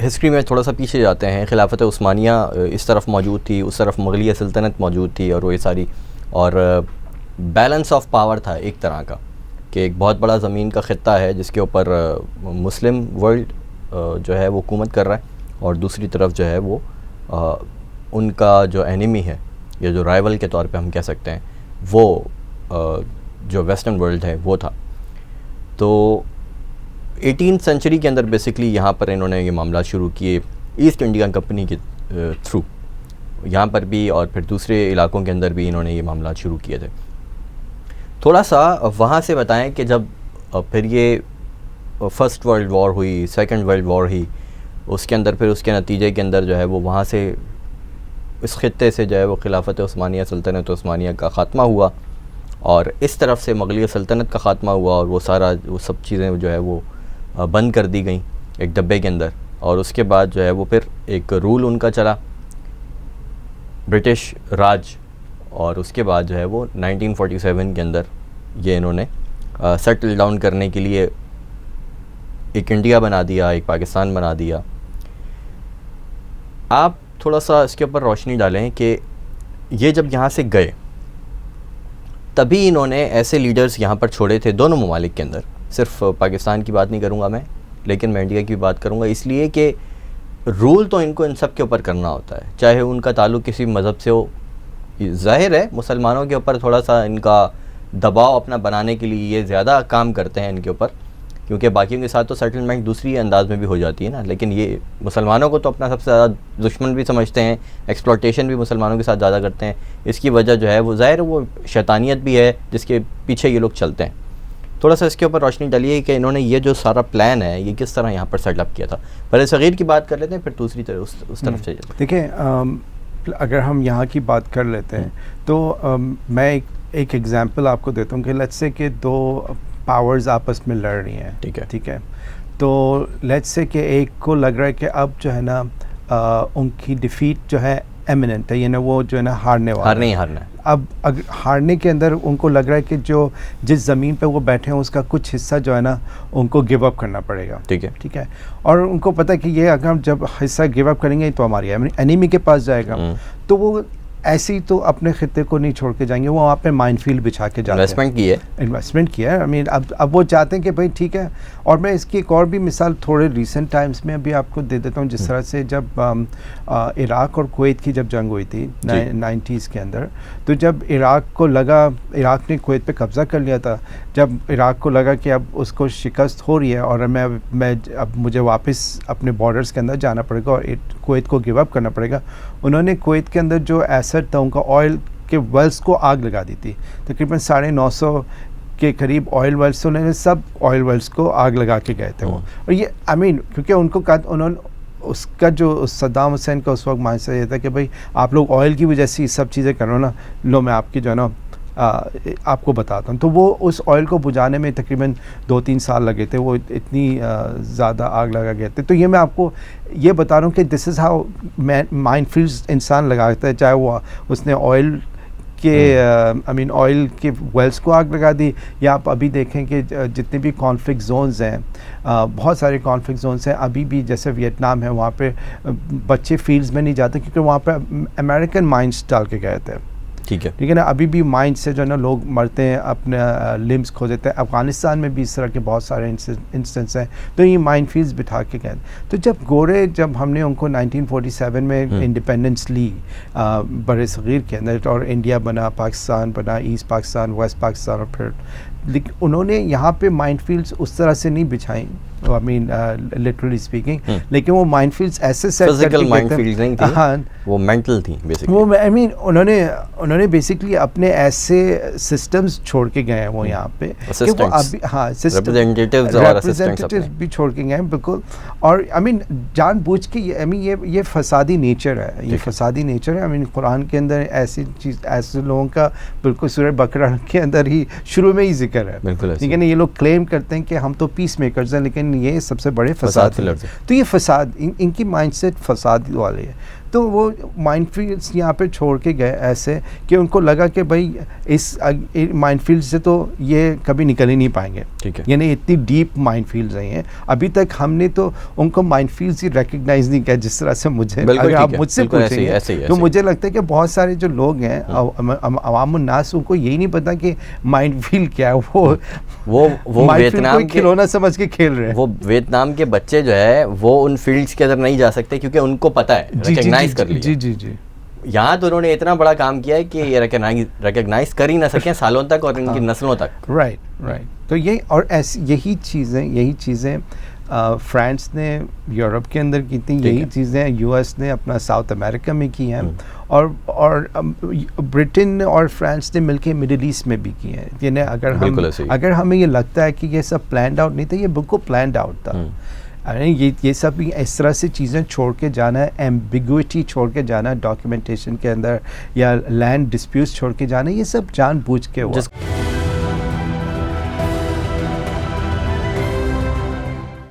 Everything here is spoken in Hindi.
हिस्ट्री में थोड़ा सा पीछे जाते हैं, खिलाफत उस्मानिया इस तरफ मौजूद थी, उस तरफ मुग़लिया सल्तनत मौजूद थी, और वो ये सारी, और बैलेंस ऑफ पावर था एक तरह का, कि एक बहुत बड़ा ज़मीन का ख़ित्ता है जिसके ऊपर मुस्लिम वर्ल्ड जो है वो हुकूमत कर रहा है, और दूसरी तरफ जो है वो उनका जो एनिमी है या जो राइवल के तौर पे हम कह सकते हैं वो जो वेस्टर्न वर्ल्ड है वो था। तो 18th सेंचुरी के अंदर बेसिकली यहाँ पर इन्होंने ये मामला शुरू किए ईस्ट इंडिया कंपनी के थ्रू, यहाँ पर भी और फिर दूसरे इलाकों के अंदर भी इन्होंने ये मामला शुरू किए थे। थोड़ा सा वहाँ से बताएं कि जब फिर ये फ़र्स्ट वर्ल्ड वॉर हुई, सेकंड वर्ल्ड वॉर हुई, उसके अंदर फिर उसके नतीजे के अंदर जो है वो वहाँ से इस ख़ित्ते से जो है वो खिलाफत उस्मानिया, सल्तनत उस्मानिया का ख़ात्मा हुआ, और इस तरफ से मुग़लिया सल्तनत का ख़ात्मा हुआ, और वो सब चीज़ें जो है वो बंद कर दी गई एक डब्बे के अंदर। और उसके बाद जो है वो फिर एक रूल उनका चला, ब्रिटिश राज, और उसके बाद जो है वो 1947 के अंदर ये इन्होंने सेटल डाउन करने के लिए एक इंडिया बना दिया, एक पाकिस्तान बना दिया। आप थोड़ा सा इसके ऊपर रोशनी डालें कि ये जब यहाँ से गए तभी इन्होंने ऐसे लीडर्स यहाँ पर छोड़े थे दोनों ममालिक के अंदर, सिर्फ पाकिस्तान की बात नहीं करूँगा मैं, लेकिन मैं इंडिया की बात करूँगा, इसलिए कि रूल तो इनको इन सब के ऊपर करना होता है, चाहे उनका ताल्लुक़ किसी मज़हब से हो। ज़ाहिर है मुसलमानों के ऊपर थोड़ा सा इनका दबाव अपना बनाने के लिए ये ज़्यादा काम करते हैं इनके ऊपर, क्योंकि बाकियों के साथ तो सेटलमेंट दूसरी अंदाज में भी हो जाती है ना, लेकिन ये मुसलमानों को तो अपना सबसे ज़्यादा दुश्मन भी समझते हैं, एक्सप्लॉटेशन भी मुसलमानों के साथ ज़्यादा करते हैं। इसकी वजह जो है वो ज़ाहिर वो शैतानियत भी है जिसके पीछे ये लोग चलते हैं। थोड़ा सा इसके ऊपर रोशनी डालिए कि इन्होंने ये जो सारा प्लान है ये किस तरह यहाँ पर सेटअप किया था। पहले सग़ीर की बात कर लेते हैं, फिर दूसरी तरफ उस तरफ से। देखिए, अगर हम यहाँ की बात कर लेते हैं तो मैं एक एग्ज़ाम्पल आपको देता हूँ कि लेट्स से कि दो पावर्स आपस में लड़ रही हैं, ठीक है। तो लेट्स से कि एक को लग रहा है कि अब जो है ना उनकी डिफीट जो है एमिनेंट है, यानी वो जो है ना हारना है। अब हारने के अंदर उनको लग रहा है कि जो जिस ज़मीन पे वो बैठे हैं उसका कुछ हिस्सा जो है ना उनको गिव अप करना पड़ेगा, ठीक है। और उनको पता है कि ये अगर हम जब हिस्सा गिव अप करेंगे तो हमारी एनिमी के पास जाएगा, तो वो ऐसे ही तो अपने खित्ते को नहीं छोड़ के जाएंगे, वो वहाँ पे माइनफील्ड बिछा के जाते हैं। इन्वेस्टमेंट किया है। आई मीन अब वो चाहते हैं कि भाई ठीक है। और मैं इसकी एक और भी मिसाल थोड़े रिसेंट टाइम्स में अभी आपको दे देता हूँ। जिस तरह से जब इराक़ और कुवैत की जब जंग हुई थी 90s के अंदर, तो जब इराक़ ने कुवैत पे कब्ज़ा कर लिया था, जब इराक़ को लगा कि अब उसको शिकस्त हो रही है और अब मुझे वापस अपने बॉर्डर्स के अंदर जाना पड़ेगा और कुवैत को गिव अप करना पड़ेगा, उन्होंने कुवैत के अंदर जो एसेट था उनका ऑयल के वेल्स को आग लगा दी थी। तकरीबन 950 के करीब ऑयल वेल्स, तो उन्होंने सब ऑयल वेल्स को आग लगा के गए थे वो। और ये आई मीन क्योंकि उन्होंने उसका जो सद्दाम हुसैन का उस वक्त मानसा ये था कि भाई आप लोग ऑयल की वजह से ये सब चीज़ें करो ना, लो मैं आपकी जो है ना आपको बताता हूँ। तो वो उस ऑयल को बुझाने में तकरीबन 2-3 साल लगे थे, वो इतनी ज़्यादा आग लगा गए थे। तो ये मैं आपको ये बता रहा हूँ कि दिस इज़ हाउ माइनफील्ड्स इंसान लगाता है, चाहे वो उसने ऑयल के ऑयल के वेल्स को आग लगा दी, या आप अभी देखें कि जितने भी कॉन्फ्लिक्ट जोन्स हैं, बहुत सारे कॉन्फ्लिक्ट जोन्स हैं अभी भी, जैसे वियतनाम है, वहाँ पे बच्चे फील्ड्स में नहीं जाते क्योंकि वहाँ पे अमेरिकन माइंस डाल के गए थे, ठीक है ना। अभी भी माइंड से जो है ना लोग मरते हैं, अपने लिम्स खो देते हैं। अफ़गानिस्तान में भी इस तरह के बहुत सारे इंस्टेंस हैं। तो ये माइंड फील्ड्स बिठा के गए। तो जब हमने उनको 1947 में इंडिपेंडेंस ली बड़े सग़ीर के अंदर, और इंडिया बना, पाकिस्तान बना, ईस्ट पाकिस्तान, वेस्ट पाकिस्तान, और फिर लेकिन उन्होंने यहाँ पे माइंड फील्ड्स उस तरह से नहीं बिछाई, आई मीन लिटरली स्पीकिंग, लेकिन वो माइंड फील्ड्स ऐसे सेट फिजिकल माइंड फील्ड्स नहीं थी, हाँ, वो मेंटल थी बेसिकली। वो आई मीन उन्होंने बेसिकली अपने ऐसे सिस्टम्स छोड़ के गए हैं वो यहाँ पे, कि वो अभी हाँ रिप्रेजेंटेटिव्स भी छोड़ के गए हैं, बिल्कुल। और आई मीन जानबूझ के ये फसादी नेचर है, ये फसादी नेचर है। आई मीन कुरान के अंदर ऐसी चीज़, ऐसे लोगों का बिल्कुल सूरह बकरा के अंदर ही शुरू में ही जिक्र है, ठीक है ना। ये लोग क्लेम करते हैं कि हम तो पीस मेकर्स हैं, लेकिन ये सबसे बड़े फसाद हैं। तो ये फसाद, इनकी माइंडसेट फसाद वाले है। तो वो माइनफील्ड्स यहाँ पे छोड़ के गए ऐसे कि उनको लगा कि भाई इस माइनफील्ड से तो ये कभी निकल ही नहीं पाएंगे, ठीक है, यानी इतनी डीप माइनफील्ड्स हैं ये। अभी तक हमने तो उनको माइनफील्ड्स ही रिकग्नाइज नहीं किया जिस तरह से मुझे, अगर आप मुझसे पूछेंगे तो मुझे लगता है कि बहुत सारे जो लोग हैं अवाम उन्नास, उनको यही नहीं पता कि माइनफील्ड क्या है। वो वियतनाम के खिलौना समझ के खेल रहे हैं। वो वियतनाम के बच्चे जो है वो उन फील्ड्स के अंदर नहीं जा सकते क्योंकि उनको पता है, रिकग्नाइज कर लिया। जी जी जी। यहाँ तो उन्होंने इतना बड़ा काम किया है कि ये रिकग्नाइज कर ही ना सकें सालों तक और इनकी नस्लों तक। राइट। तो यही और ऐसी यही चीज़ें फ्रांस ने यूरोप के अंदर की थी, यही चीज़ें यूएस ने अपना साउथ अमेरिका में की हैं, और ब्रिटेन और फ्रांस ने मिलके मिडिल ईस्ट में भी की हैं। यानी अगर हमें ये लगता है कि ये सब प्लान्ड आउट नहीं था, ये बिल्कुल प्लान्ड आउट था। अरे ये सब इस तरह से चीज़ें छोड़ के जाना है, एम्बिग्विटी छोड़ के जाना है डॉक्यूमेंटेशन के अंदर, या लैंड डिस्प्यूट्स छोड़ के जाना है, ये सब जानबूझ के हुआ।